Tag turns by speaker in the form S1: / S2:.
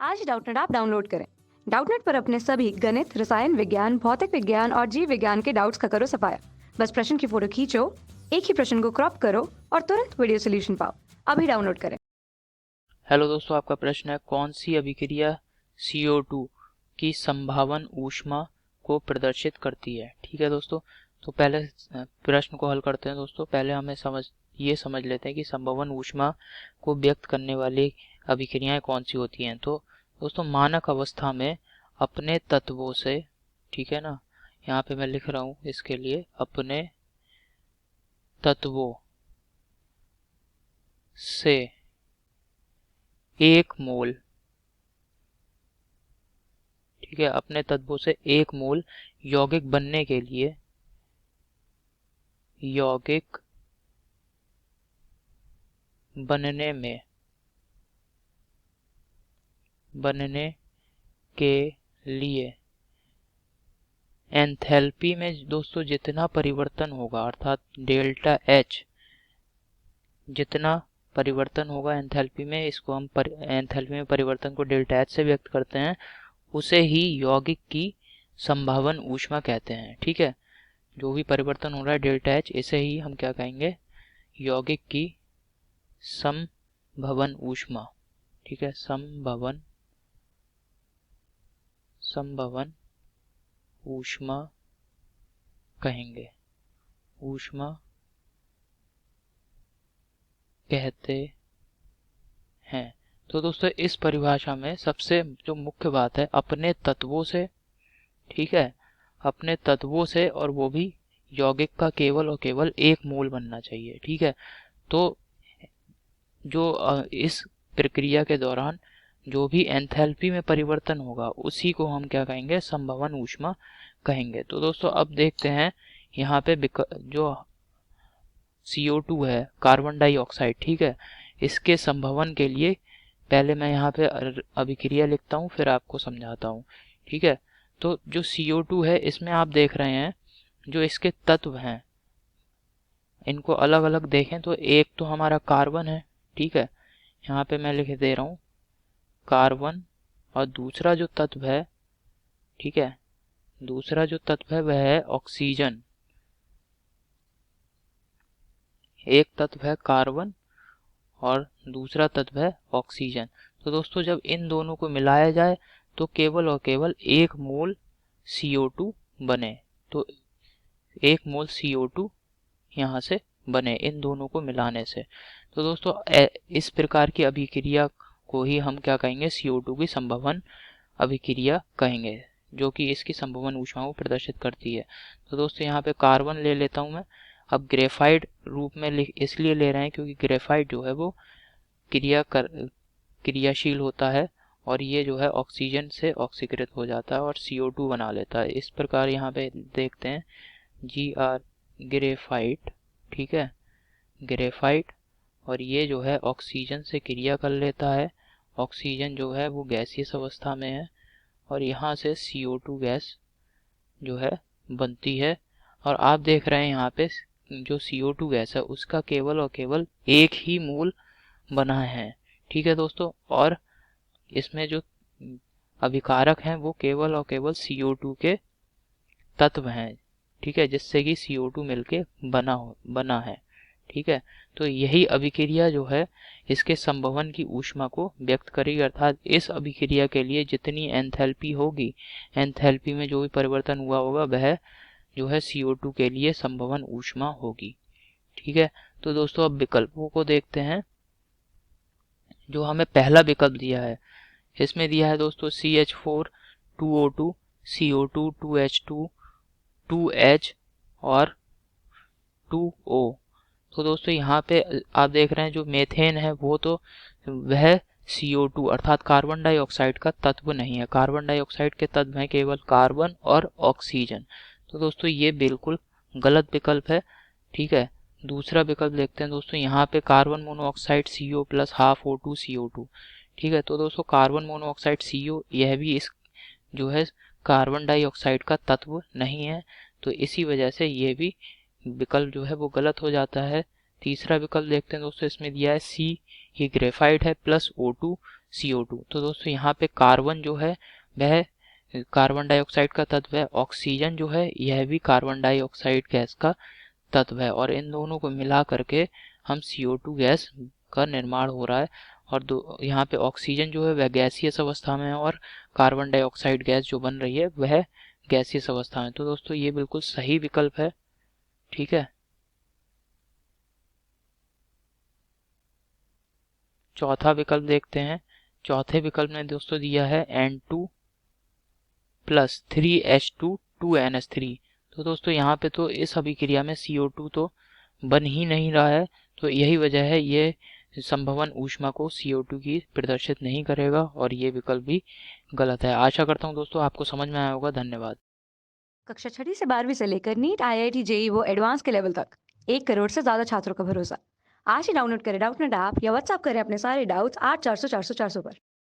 S1: आज Doubtnut app download करें। Doubtnut पर अपने सभी गणित, रसायन विज्ञान, भौतिक विज्ञान और जीव विज्ञान के डाउट्स का करो सफाया। बस प्रश्न की फोटो खींचो, एक ही प्रश्न को क्रॉप करो और तुरंत वीडियो सोल्यूशन पाओ। अभी डाउनलोड करें।
S2: हेलो दोस्तों, आपका प्रश्न है कौन सी अभिक्रिया CO2 की संभावन ऊष्मा को प्रदर्शित करती है। ठीक है दोस्तों, तो पहले प्रश्न को हल करते हैं। दोस्तों पहले हमें समझ लेते हैं कि संभावन ऊष्मा को व्यक्त करने वाली अभिक्रियाएं कौन सी होती हैं। तो दोस्तों मानक अवस्था में अपने तत्वों से, ठीक है ना, यहाँ पे मैं लिख रहा हूँ इसके लिए, अपने तत्वों से 1 मोल, ठीक है, अपने तत्वों से 1 मोल यौगिक बनने के लिए, यौगिक बनने के लिए एंथैल्पी में दोस्तों जितना परिवर्तन होगा, अर्थात डेल्टा H जितना परिवर्तन होगा एंथैल्पी में, इसको हम एंथैल्पी में परिवर्तन को डेल्टा H से व्यक्त करते हैं, उसे ही यौगिक की संभावन ऊष्मा कहते हैं। ठीक है, जो भी परिवर्तन हो रहा है डेल्टा H, इसे ही हम क्या कहेंगे, यौगिक की संभवन ऊष्मा। ठीक है, संभवन ऊष्मा कहेंगे, ऊष्मा कहते हैं। तो दोस्तों इस परिभाषा में सबसे जो मुख्य बात है, अपने तत्वों से, ठीक है, अपने तत्वों से, और वो भी यौगिक का केवल और केवल 1 मोल बनना चाहिए। ठीक है, तो जो इस प्रक्रिया के दौरान जो भी एंथैल्पी में परिवर्तन होगा उसी को हम क्या कहेंगे, संभवन ऊष्मा कहेंगे। तो दोस्तों अब देखते हैं यहाँ पे जो CO2 है, कार्बन डाइऑक्साइड, ठीक है, इसके संभवन के लिए पहले मैं यहाँ पे अभिक्रिया लिखता हूँ, फिर आपको समझाता हूँ। ठीक है, तो जो CO2 है इसमें आप देख रहे हैं जो इसके तत्व हैं, इनको अलग अलग देखें तो एक तो हमारा कार्बन है, ठीक है, यहाँ पे मैं लिख दे रहा हूँ कार्बन, और दूसरा जो तत्व है, ठीक है, दूसरा जो तत्व है वह है ऑक्सीजन। एक तत्व है कार्बन और दूसरा तत्व है ऑक्सीजन। तो दोस्तों जब इन दोनों को मिलाया जाए तो केवल और केवल 1 मोल CO2 बने। तो 1 मोल CO2 यहाँ से बने इन दोनों को मिलाने से। तो दोस्तों इस प्रकार की अभिक्रिया को ही हम क्या कहेंगे, CO2 की संभवन अभिक्रिया कहेंगे, जो कि इसकी संभवन ऊष्मा को प्रदर्शित करती है। तो दोस्तों यहाँ पे कार्बन ले लेता हूँ मैं। अब ग्रेफाइट रूप में इसलिए ले रहे हैं क्योंकि ग्रेफाइट जो है वो क्रियाशील होता है, और ये जो है ऑक्सीजन से ऑक्सीकृत हो जाता है और CO2 बना लेता है। इस प्रकार यहाँ पे देखते हैं Gr ग्रेफाइट, ठीक है, ग्रेफाइट, और ये जो है ऑक्सीजन से क्रिया कर लेता है। ऑक्सीजन जो है वो गैसीय अवस्था में है और यहाँ से CO2 गैस जो है बनती है। और आप देख रहे हैं यहाँ पे जो CO2 गैस है उसका केवल और केवल 1 ही मोल बना है। ठीक है दोस्तों, और इसमें जो अभिकारक हैं वो केवल और केवल CO2 के तत्व हैं, ठीक है, जिससे कि CO2 मिलके बना है। ठीक है, तो यही अभिक्रिया जो है इसके संभवन की ऊष्मा को व्यक्त करेगी, अर्थात इस अभिक्रिया के लिए जितनी एंथैल्पी होगी, एंथैल्पी में जो भी परिवर्तन हुआ होगा वह जो है CO2 के लिए संभवन ऊष्मा होगी। ठीक है, तो दोस्तों अब विकल्पों को देखते हैं। जो हमें पहला विकल्प दिया है, इसमें दिया है दोस्तों CH4 2O2 CO2 2H2 2H और 2O। तो दोस्तों यहाँ पे आप देख रहे हैं जो मेथेन है वो तो वह CO2 अर्थात कार्बन डाइऑक्साइड का तत्व नहीं है। कार्बन डाइऑक्साइड के तत्व हैं केवल कार्बन और ऑक्सीजन। तो दोस्तों ये बिल्कुल गलत विकल्प है। ठीक है, दूसरा विकल्प देखते हैं दोस्तों। यहाँ पे carbon monoxide CO plus half O2 CO2। ठीक है, तो दोस्तों कार्बन मोनोऑक्साइड CO यह भी इस जो है कार्बन डाइऑक्साइड का तत्व नहीं है, तो इसी वजह से ये भी विकल्प जो है वो गलत हो जाता है। तीसरा विकल्प देखते हैं दोस्तों, इसमें दिया है C, ये ग्रेफाइट है, प्लस O2 CO2। तो दोस्तों यहाँ पे कार्बन जो है वह कार्बन डाइऑक्साइड का तत्व है, ऑक्सीजन जो है यह भी कार्बन डाइऑक्साइड गैस का तत्व है, और इन दोनों को मिला करके हम CO2 गैस का निर्माण हो रहा है। और यहाँ पे ऑक्सीजन जो है वह गैसीय अवस्था में है और कार्बन डाइऑक्साइड गैस जो बन रही है वह गैसीय अवस्था में। तो दोस्तों ये बिल्कुल सही विकल्प है, ठीक है। चौथा विकल्प देखते हैं। चौथे विकल्प ने दोस्तों दिया है N2 प्लस 3H2 2NH3। तो दोस्तों यहाँ पे तो इस अभिक्रिया में CO2 तो बन ही नहीं रहा है, तो यही वजह है ये संभवन ऊष्मा को CO2 की प्रदर्शित नहीं करेगा, और ये विकल्प भी गलत है। आशा करता हूँ दोस्तों आपको समझ में आया होगा। धन्यवाद।
S1: कक्षा 6वीं से 12वीं से लेकर नीट, IIT, जेई वो एडवांस के लेवल तक 1 करोड़ से ज्यादा छात्रों का भरोसा। आज ही डाउनलोड करें डाउटनेट ऐप या व्हाट्सएप करें अपने सारे डाउट्स 8400 400 400 पर।